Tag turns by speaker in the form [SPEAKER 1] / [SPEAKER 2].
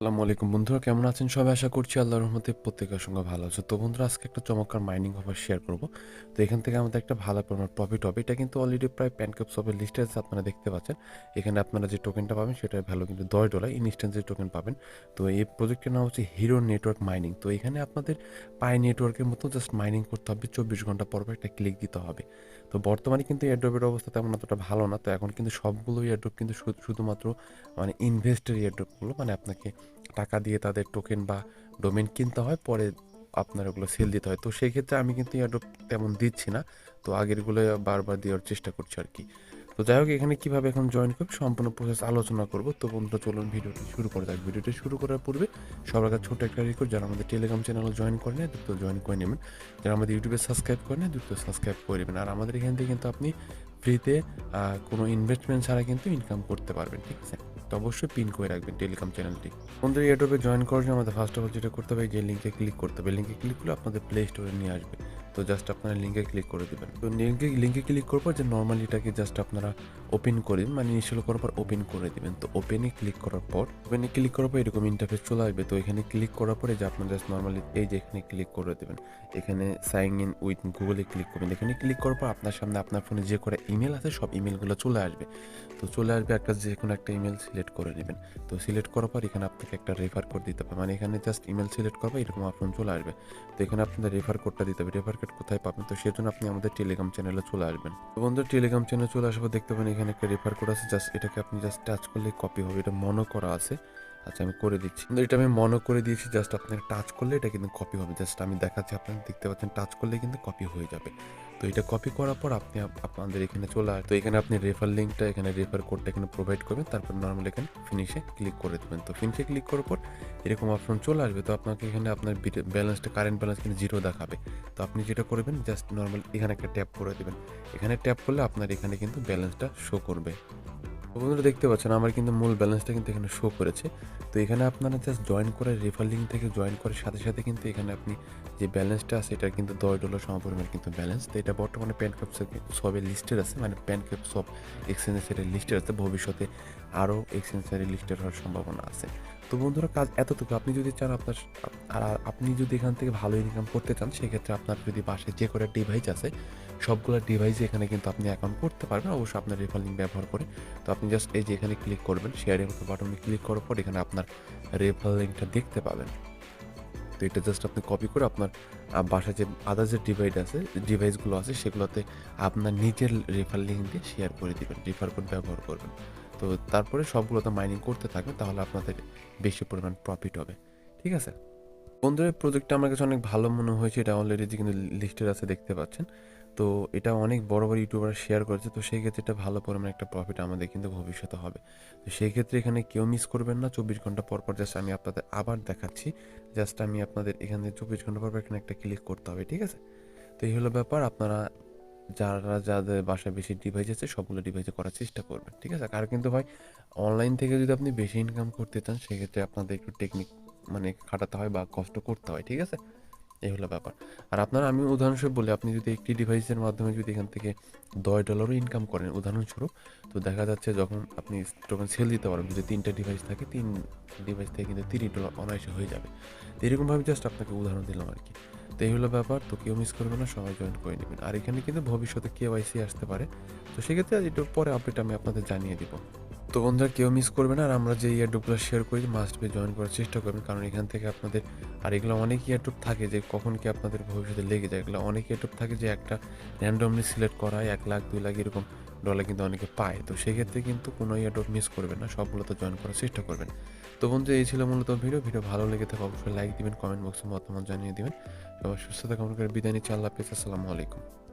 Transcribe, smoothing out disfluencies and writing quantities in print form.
[SPEAKER 1] আসসালামু আলাইকুম বন্ধুরা, কেমন আছেন সবাই? আশা করছি আল্লাহর রহমতে প্রত্যেকের সঙ্গে ভালো আছে। তো বন্ধুরা, আজকে একটা চমৎকার মাইনিং অফার শেয়ার করব। তো এখান থেকে আমাদের একটা ভালো পরিমাণ প্রফিট হবে। এটা কিন্তু অলরেডি প্রায় প্যানকেকশপের লিস্টে আছে, আপনারা দেখতে পাচ্ছেন। এখানে আপনারা যে টোকেনটা পাবেন সেটার ভ্যালু কিন্তু $10 ইনস্ট্যান্ট যে টোকেন পাবেন। তো এই প্রজেক্টের নাম হচ্ছে হিরো নেটওয়ার্ক মাইনিং। তো এখানে আপনাদের পাই নেটওয়ার্কের মতো জাস্ট মাইনিং করতে হবে, 24 ঘন্টা পর পর একটা ক্লিক দিতে হবে। তো বর্তমানে কিন্তু এয়ারড্রপের অবস্থা তেমন অতটা ভালো না। তো এখন কিন্তু সবগুলো এয়ারড্রপ কিন্তু শুধুমাত্র মানে ইনভেস্টের এয়ারড্রপগুলো, মানে আপনাকে টাকা দিয়ে তাদের টোকেন বা ডোমেইন কিনতে হয়, পরে আপনার ওগুলো সেল দিতে হয়। তো সেই ক্ষেত্রে আমি কিন্তু এয়ারড্রপ তেমন দিচ্ছি না। তো আগেরগুলো বারবার দেওয়ার চেষ্টা করছি আরকি। তো যাই হোক, এখানে কিভাবে এখন জয়েন করব সম্পূর্ণ প্রসেস আলোচনা করব। তো বন্ধুরা, চলুন ভিডিওটি শুরু করা যাক। ভিডিওটি শুরু করার পূর্বে সবার কাছে ছোট্ট একটা রিকোয়েস্ট, যারা আমাদের টেলিগ্রাম চ্যানেলে জয়েন করে নেয় দ্রুত জয়েন করে নেবেন। যারা আমাদের ইউটিউবে সাবস্ক্রাইব করে নেয় দ্রুত সাবস্ক্রাইব করে নেবেন। আর আমাদের এখান থেকে কিন্তু আপনি ফ্রিতে কোনো ইনভেস্টমেন্ট ছাড়া কিন্তু ইনকাম করতে পারবেন, ঠিক আছে? তো অবশ্যই পিন করে রাখবেন টেলিগ্রাম চ্যানেলটি। বন্ধুরা, এয়ারড্রপে জয়েন করার জন্য আমাদের ফার্স্ট অফ অল যেটা করতে হবে, যে লিঙ্কে ক্লিক করতে হবে। লিঙ্কে ক্লিক করলে আপনাদের প্লে স্টোরে নিয়ে আসবে। তো জাস্ট আপনারা লিঙ্কে ক্লিক করে দিবেন। তো লিঙ্কে ক্লিক করার পর যে নর্মালি এটাকে জাস্ট আপনারা ওপেন করে দিন, মানে ইনস্টল করার পর ওপেন করে দিবেন। তো ওপেনে ক্লিক করার পর এরকম ইন্টারফেস চলে আসবে। তো এখানে ক্লিক করার পরে যে আপনারা জাস্ট নর্মালি এই যে এখানে ক্লিক করে দেবেন। এখানে সাইন ইন উইথ গুগলে ক্লিক করবেন। এখানে ক্লিক করার পর আপনার সামনে আপনার ফোনে যে কটা ইমেল আছে সব ইমেলগুলো চলে আসবে। তো চলে আসবে, একটা যে কোনো একটা ইমেল সিলেক্ট করে নেবেন। তো সিলেক্ট করার পর এখানে আপনাকে একটা রেফার কোড দিতে হবে, মানে এখানে জাস্ট ইমেল সিলেক্ট করবে, এরকম অপশন চলে আসবে। তো এখানে আপনাদের রেফার কোডটা দিতে হবে। রেফার কোড কোথায় পাবেন? তো সেজন্য আপনি আমাদের টেলিগ্রাম চ্যানেলে চলে আসবেন। তো বন্ধু, টেলিগ্রাম চ্যানেলে চলে আসার পর দেখতে পাবেন এখানে একটা রেফার কোড আছে। জাস্ট এটাকে আপনি জাস্ট টাচ করলেই কপি হবে। এটা মনো করা আছে। আচ্ছা, আমি করে দিচ্ছি। কিন্তু এটা আমি মনো করে দিয়েছি। জাস্ট আপনাকে টাচ করলে এটা কিন্তু কপি হবে। জাস্ট আমি দেখাচ্ছি, আপনারা দেখতে পাচ্ছেন টাচ করলে কিন্তু কপি হয়ে যাবে। তো এটা কপি করার পর আপনি আপনাদের এখানে চলে আসবে। তো এখানে আপনি রেফার লিঙ্কটা, এখানে রেফার কোডটা এখানে প্রোভাইড করবেন। তারপর নরমাল এখানে ফিনিশে ক্লিক করে দেবেন। তো ফিনিশে ক্লিক করার পর এরকম অপশন চলে আসবে। তো আপনাকে এখানে আপনার ব্যালেন্সটা, কারেন্ট ব্যালেন্স কিন্তু 0 দেখাবে। তো আপনি যেটা করবেন, জাস্ট নরমাল এখানে একটা ট্যাপ করে দিবেন। এখানে ট্যাপ করলে আপনার এখানে কিন্তু ব্যালেন্সটা শো করবে। তো বন্ধুরা, দেখতে পাচ্ছেন আমার কিন্তু মূল ব্যালেন্সটা কিন্তু এখানে শো করেছে। তো এখানে আপনারা জাস্ট জয়েন করে রেফার লিঙ্ক থেকে জয়েন করার সাথে সাথে কিন্তু এখানে আপনি যে ব্যালেন্সটা আছে এটা কিন্তু $10 সমপরিমাণ কিন্তু ব্যালেন্স। তো এটা বর্তমানে প্যানকেকশপের লিস্টেড আছে, মানে প্যানকেকশপ এক্সচেঞ্জের লিস্টেড আছে। ভবিষ্যতে আরও এক্সচেঞ্জের লিস্টেড হওয়ার সম্ভাবনা আছে। তো বন্ধুরা, কাজ এতটুকু। আপনি যদি চান আপনার আর আপনি যদি এখান থেকে ভালো ইনকাম করতে চান, সেক্ষেত্রে আপনার যদি বাসায় যে কটা ডিভাইস আছে সবগুলো ডিভাইসে এখানে কিন্তু আপনি অ্যাকাউন্ট করতে পারবেন, অবশ্যই আপনার রেফার লিঙ্ক ব্যবহার করে। তো আপনি জাস্ট এই যে এখানে ক্লিক করবেন, শেয়ারের মতো বাটনে ক্লিক করার পর এখানে আপনার রেফার লিঙ্কটা দেখতে পাবেন। তো এটা জাস্ট আপনি কপি করে আপনার বাসায় যে আদার যে ডিভাইসগুলো আছে সেগুলোতে আপনার নিজের রেফার লিঙ্ক দিয়ে শেয়ার করে দিবেন, রেফার কোড ব্যবহার করবেন। তো তারপরে সবগুলোতে মাইনিং করতে থাকবেন, তাহলে আপনাদের বেশি পরিমাণ প্রফিট হবে, ঠিক আছে? বন্ধুরা, এই প্রজেক্টটা আমার কাছে অনেক ভালো মনে হয়েছে। এটা অলরেডি যে কিন্তু লিস্টেড আছে, দেখতে পাচ্ছেন। তো এটা অনেক বড় বড় ইউটিউবার শেয়ার করেছে। তো সেই ক্ষেত্রে এটা ভালো পরিমাণে একটা প্রফিট আমাদের কিন্তু ভবিষ্যতে হবে। তো সেই ক্ষেত্রে এখানে কেউ মিস করবেন না। 24 ঘন্টা পর পর জাস্ট আমি আপনাদের আবার দেখাচ্ছি। জাস্ট আমি আপনাদের এখানে 24 ঘন্টা পর পর এখানে একটা ক্লিক করতে হবে, ঠিক আছে? তো এই হলো ব্যাপার। আপনারা যাদের বাসায় বেশি ডিভাইস আছে সবগুলো ডিভাইসে করার চেষ্টা করবেন, ঠিক আছে? আর কিন্তু ভাই, অনলাইন থেকে যদি আপনি বেশি ইনকাম করতে চান, সেক্ষেত্রে আপনাদের একটু টেকনিক মানে খাটাতে হয় বা কষ্ট করতে হয়, ঠিক আছে? এই হলো ব্যাপার। আর আমি উদাহরণস্বরূপ বলি, আপনি যদি একটি ডিভাইসের মাধ্যমে যদি এখান থেকে $10 ইনকাম করেন উদাহরণস্বরূপ, তো দেখা যাচ্ছে যখন আপনি টোকেন সেল দিতে পারবেন, যদি 3টা ডিভাইস থাকে, 3 ডিভাইস থেকে কিন্তু $30 অনায়াসে হয়ে যাবে। তো এরকমভাবে জাস্ট আপনাকে উদাহরণ দিলাম আরকি। তো এই হলো ব্যাপার। তো কেউ মিস করবেন না, সবাই জয়েন করে নিবেন। আর এখানে কিন্তু ভবিষ্যতে কেওয়াইসি আসতে পারে। তো সেক্ষেত্রে একটু পরে আপডেট আমি আপনাদের জানিয়ে দিব। তো বন্ধুরা, কেউ মিস করবে না। আর আমরা যে ইয়ারড্রপগুলো শেয়ার করি মাস্ট বি জয়েন করার চেষ্টা করবেন, কারণ এখান থেকে আপনাদের আর এগুলো অনেক ইয়ারড্রপ থাকে যে কখন কি আপনাদের ভবিষ্যতে লেগে যায়। এগুলো অনেক ইয়ারড্রপ থাকে যে একটা র্যান্ডমলি সিলেক্ট করা হয়, 1 লাখ 2 লাখ এরকম ডলার কিন্তু অনেকে পায়। তো সেক্ষেত্রে কিন্তু কোনো ইয়ারড্রপ মিস করবেন না, সবগুলোতে জয়েন করার চেষ্টা করবেন। তো বন্ধু, এই ছিল মূলত ভিডিও ভালো লেগে থাকে অবশ্যই লাইক দিবেন, কমেন্ট বক্সে মতামত জানিয়ে দিবেন। সবাই সুস্থতা কামনা করে বিদায় নিচ্ছি। আল্লাহ হাফেজ। আসসালামু আলাইকুম।